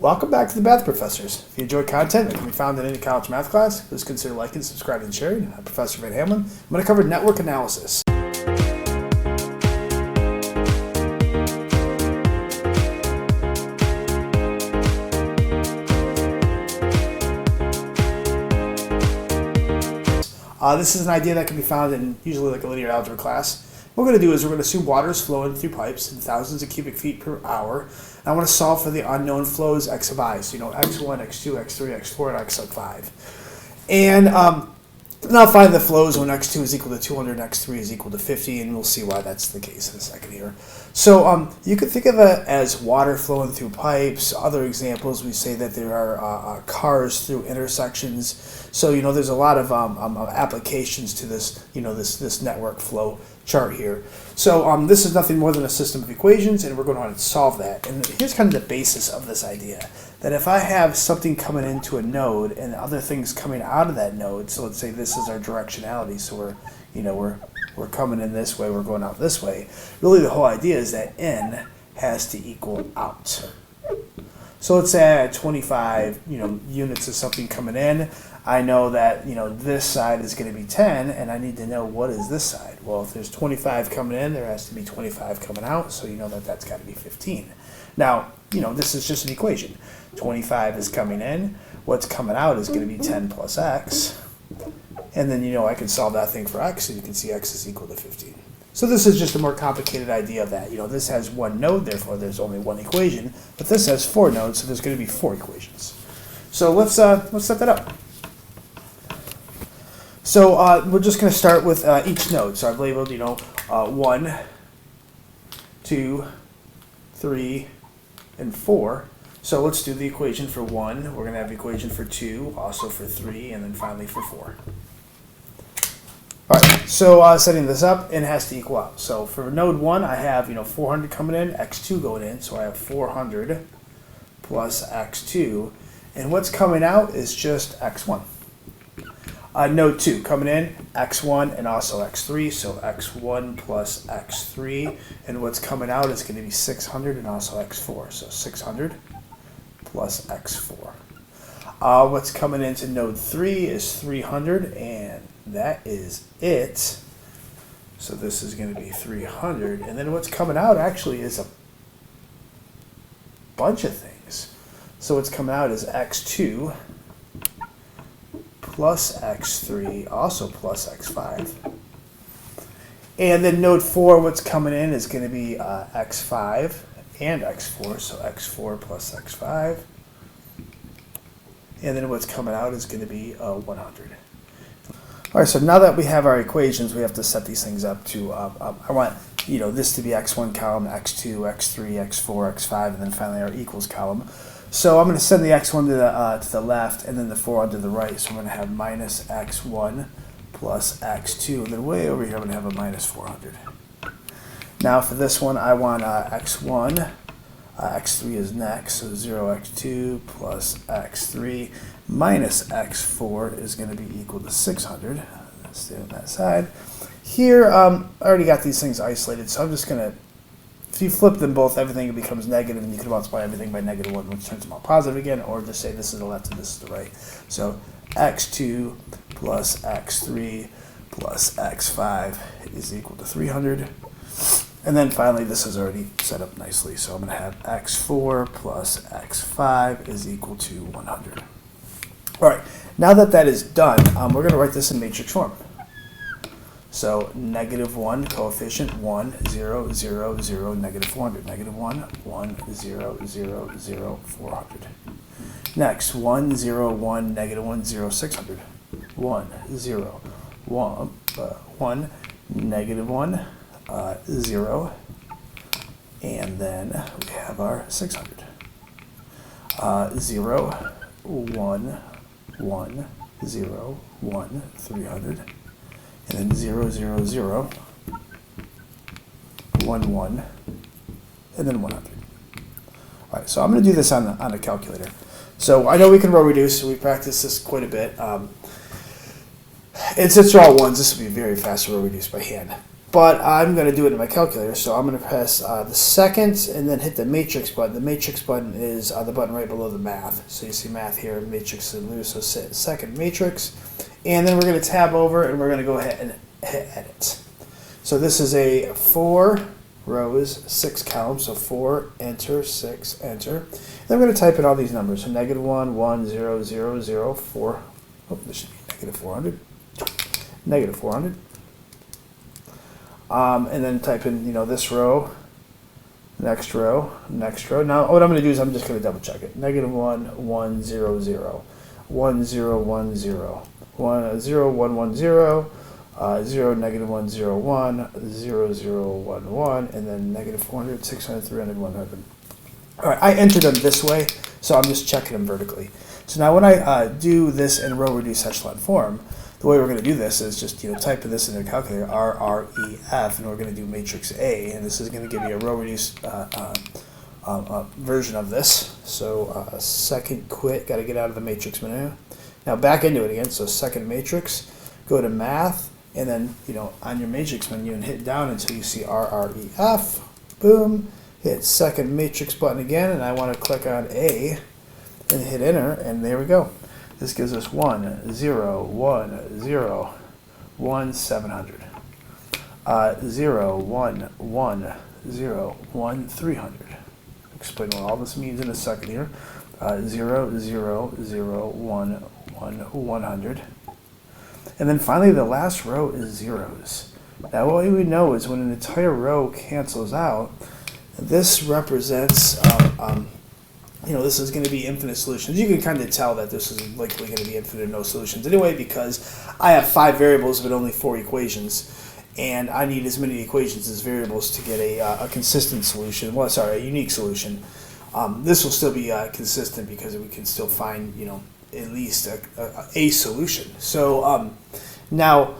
Welcome back to the Math Professors. If you enjoy content that can be found in any college math class, please consider liking, subscribing, and sharing. I'm Professor Van Hamlin. I'm going to cover network analysis. This is an idea that can be found in usually like a linear algebra class. What we're going to do is we're going to assume water is flowing through pipes in thousands of cubic feet per hour. And I want to solve for the unknown flows x of I. So, x1, x2, x3, x4, and x sub 5. And now find the flows when x2 is equal to 200 and x3 is equal to 50, and we'll see why that's the case in a second here. So you could think of it as water flowing through pipes. Other examples, we say that there are cars through intersections. So there's a lot of applications to this this network flow chart here. So this is nothing more than a system of equations, and we're going to solve that. And here's kind of the basis of this idea, that if I have something coming into a node and other things coming out of that node, so let's say this is our directionality, so we're coming in this way, we're going out this way. Really the whole idea is that n has to equal out. So let's say I had 25 units of something coming in. I know that this side is going to be 10, and I need to know what is this side. Well, if there's 25 coming in, there has to be 25 coming out, so that's got to be 15. Now, this is just an equation. 25 is coming in. What's coming out is going to be 10 plus x. And then I can solve that thing for x, and you can see x is equal to 15. So this is just a more complicated idea of that. This has one node, therefore there's only one equation, but this has 4 nodes, so there's going to be 4 equations. So let's set that up. So we're just going to start with each node. So I've labeled 1, 2, 3, and 4. So let's do the equation for 1. We're going to have the equation for 2, also for 3, and then finally for 4. All right, so setting this up, n has to equal out. So for node 1, I have 400 coming in, x2 going in, so I have 400 plus x2, and what's coming out is just x1. Node 2 coming in, x1 and also x3, so x1 plus x3, and what's coming out is going to be 600 and also x4, so 600 plus x4. What's coming into node 3 is 300, and that is it. So this is going to be 300, and then what's coming out actually is a bunch of things. So what's coming out is x2 plus x3, also plus x5. And then node 4, what's coming in is going to be x5 and x4, so x4 plus x5. And then what's coming out is going to be 100. All right, so now that we have our equations, we have to set these things up to, I want this to be x1 column, x2, x3, x4, x5, and then finally our equals column. So I'm going to send the x1 to the left and then the 4 onto the right. So I'm going to have minus x1 plus x2. And then way over here I'm going to have a minus 400. Now for this one I want x1. X3 is next, so 0x2 plus x3 minus x4 is going to be equal to 600. Let's stay on that side. Here I already got these things isolated, so I'm just going to, if you flip them both, everything becomes negative, and you can multiply everything by negative 1, which turns them all positive again, or just say this is the left and this is the right. So x2 plus x3 plus x5 is equal to 300. And then finally, this is already set up nicely. So I'm going to have x4 plus x5 is equal to 100. All right, now that that is done, we're going to write this in matrix form. So -1 coefficient 1, 0, 0, 0, negative 400. -1, 1, 0, 0, 0, 400. Next, 1, 0, 1, -1, 0, 600. 1, 0, 1, 1, -1, 0, and then we have our 600. 0, 1, 1, 0, 1, 300. And then 0, 0, 0, 1, 1, and then 100. All right, so I'm going to do this on a calculator. So I know we can row reduce, so we practiced this quite a bit. And since they're all ones, this will be very fast to row reduce by hand. but I'm going to do it in my calculator. So I'm going to press the second and then hit the matrix button. The matrix button is the button right below the math. So you see math here, matrix in blue, so second matrix. And then we're going to tab over and we're going to go ahead and hit edit. So this is a 4 rows, 6 columns, so 4, enter, 6, enter. Then we're going to type in all these numbers. So -1, 1, 0, 0, 0, 4. Oh, this should be -400. -400. And then type in, this row, next row, next row. Now, what I'm going to do is I'm just going to double check it. -1, 1, 0, 0, 1, 0, 1, 0, 1, 0, 1, 1, 0, 0, -1, 0, 1, 0, 0, 1, 1, and then -400, 600, 300, 100. All right, I entered them this way, so I'm just checking them vertically. So now when I do this in row reduced echelon form, the way we're going to do this is just type this in the calculator, RREF, and we're going to do matrix A, and this is going to give you a row reduced version of this. So second quit, got to get out of the matrix menu. Now back into it again, so second matrix, go to math, and then on your matrix menu and hit down until you see RREF, boom, hit second matrix button again, and I want to click on A and hit enter, and there we go. This gives us 1, 0, 1, 0, 1, 700. 0, 1, 1, 0, 1, 300. Explain what all this means in a second here. 0, 0, 0, 1, 1, 100. And then finally the last row is zeros. Now what we know is when an entire row cancels out, this represents this is going to be infinite solutions. You can kind of tell that this is likely going to be infinite no solutions anyway, because I have 5 variables but only 4 equations, and I need as many equations as variables to get a consistent solution. Well, sorry, a unique solution. This will still be consistent because we can still find at least a solution. So now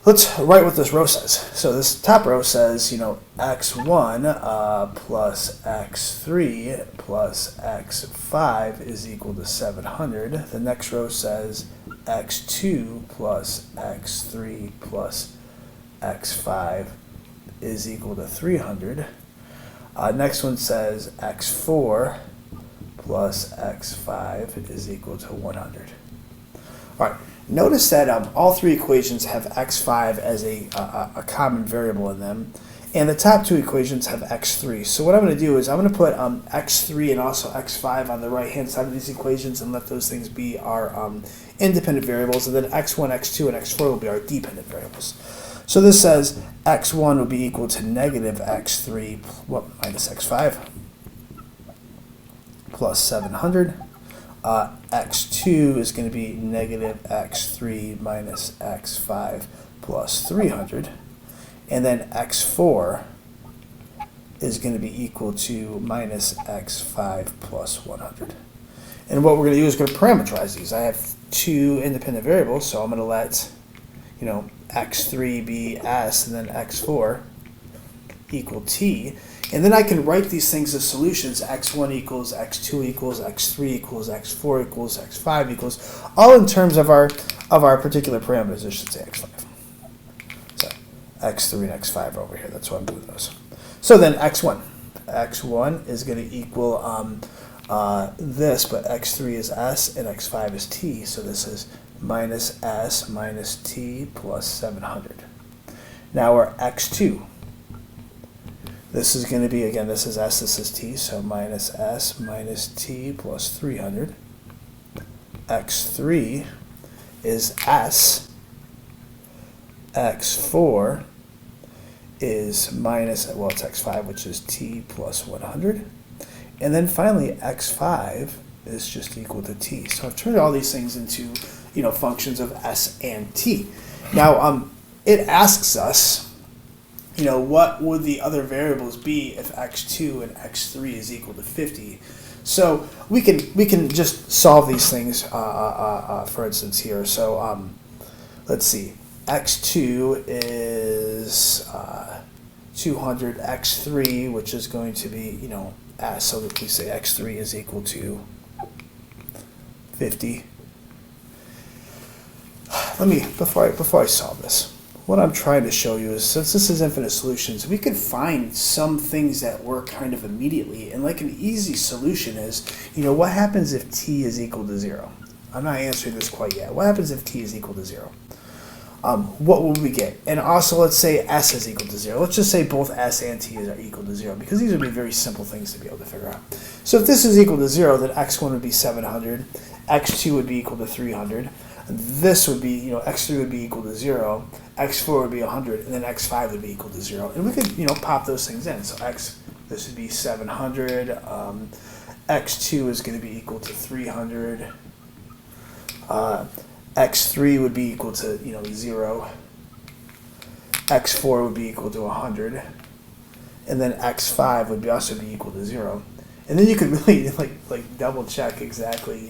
let's write what this row says. So this top row says, x1 plus x3 plus x5 is equal to 700. The next row says x2 plus x3 plus x5 is equal to 300. Next one says x4 plus x5 is equal to 100. All right. Notice that all 3 equations have x5 as a common variable in them, and the top 2 equations have x3. So what I'm going to do is I'm going to put x3 and also x5 on the right-hand side of these equations and let those things be our independent variables, and then x1, x2, and x4 will be our dependent variables. So this says x1 will be equal to -x3 minus x5 plus 700. X2 is going to be -x3 minus x5 plus 300. And then x4 is going to be equal to minus x5 plus 100. And what we're going to do is going to parameterize these. I have 2 independent variables, so I'm going to let x3 be s and then x4 equal t. And then I can write these things as solutions. X1 equals, X2 equals, X3 equals, X4 equals, X5 equals, all in terms of our particular parameters. I should say X5. So X3 and X5 over here. That's why I'm doing those. So then X1. X1 is going to equal this, but X3 is S and X5 is T. So this is minus S minus T plus 700. Now our X2. This is going to be, again, this is S, this is T, so minus S minus T plus 300. X3 is S. X4 is minus, well, it's X5, which is T plus 100. And then finally, X5 is just equal to T. So I've turned all these things into, functions of S and T. Now, it asks us, what would the other variables be if x2 and x3 is equal to 50? So we can just solve these things, for instance, here. So let's see. X2 is 200. X3, which is going to be, s. So that we say x3 is equal to 50. Let me, before I solve this, what I'm trying to show you is, since this is infinite solutions, we could find some things that work kind of immediately. And like an easy solution is, what happens if t is equal to 0? I'm not answering this quite yet. What happens if t is equal to 0? What will we get? And also, let's say s is equal to 0. Let's just say both s and t are equal to 0, because these would be very simple things to be able to figure out. So if this is equal to 0, then x1 would be 700, x2 would be equal to 300, this would be, x3 would be equal to 0, x4 would be 100, and then x5 would be equal to 0. And we could, pop those things in. So this would be 700, x2 is going to be equal to 300, x3 would be equal to 0, x4 would be equal to 100, and then x5 would also be equal to 0. And then you could really like double check exactly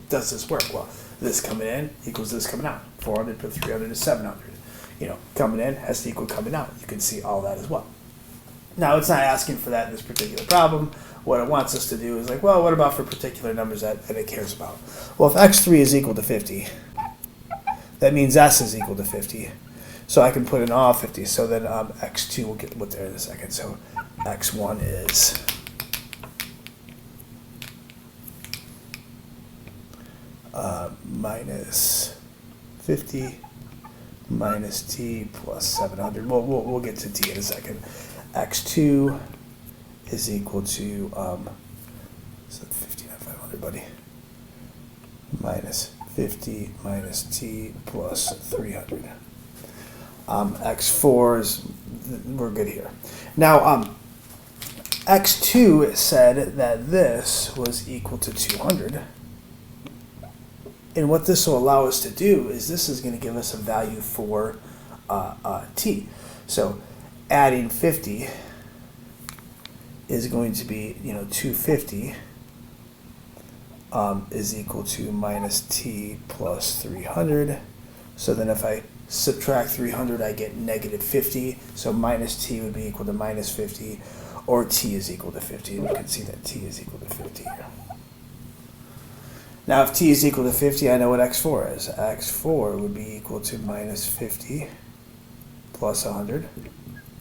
does this work? Well, this coming in equals this coming out. 400 plus 300 is 700. Coming in has to equal coming out. You can see all that as well. Now, it's not asking for that in this particular problem. What it wants us to do is what about for particular numbers that it cares about? Well, if x3 is equal to 50, that means s is equal to 50. So I can put in all 50. So then x2 will get there in a second. So x1 is minus 50 minus t plus 700. We'll get to t in a second. x2 is equal to 50 not 500, buddy. Minus 50 minus t plus 300. X4 is, we're good here. Now x2 said that this was equal to 200. And what this will allow us to do is this is going to give us a value for t. So adding 50 is going to be, 250 is equal to minus t plus 300. So then if I subtract 300, I get negative 50. So minus t would be equal to minus 50, or t is equal to 50. And you can see that t is equal to 50 here. Now, if t is equal to 50, I know what x4 is. x4 would be equal to minus 50 plus 100.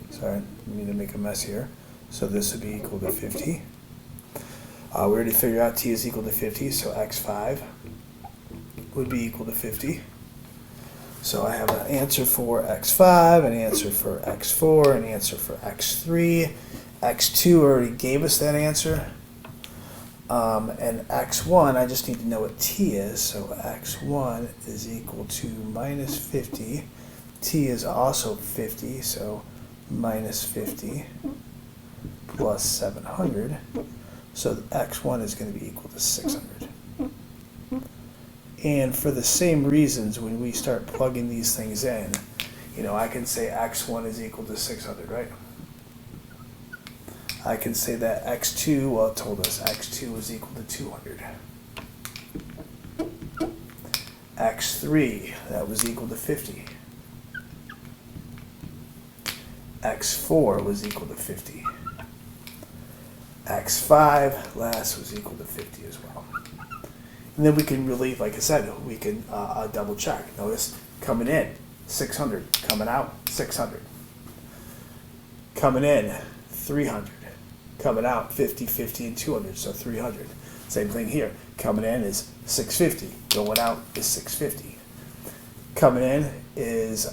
Sorry, I need to make a mess here. So this would be equal to 50. We already figured out t is equal to 50, so x5 would be equal to 50. So I have an answer for x5, an answer for x4, an answer for x3. x2 already gave us that answer. And x1, I just need to know what t is. So x1 is equal to minus 50. T is also 50, so minus 50 plus 700. So x1 is going to be equal to 600. And for the same reasons, when we start plugging these things in, I can say x1 is equal to 600, right? I can say that x2, well, it told us x2 is equal to 200. x3, that was equal to 50. x4 was equal to 50. x5, last, was equal to 50 as well. And then we can really, like I said, we can double check. Notice coming in, 600. Coming out, 600. Coming in, 300. Coming out, 50, 50, and 200, so 300. Same thing here. Coming in is 650. Going out is 650. Coming in is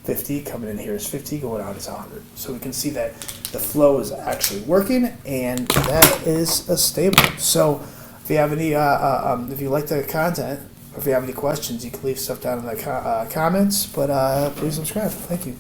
50. Coming in here is 50. Going out is 100. So we can see that the flow is actually working, and that is stable. So if you have any, if you like the content, or if you have any questions, you can leave stuff down in the comments. But please subscribe. Thank you.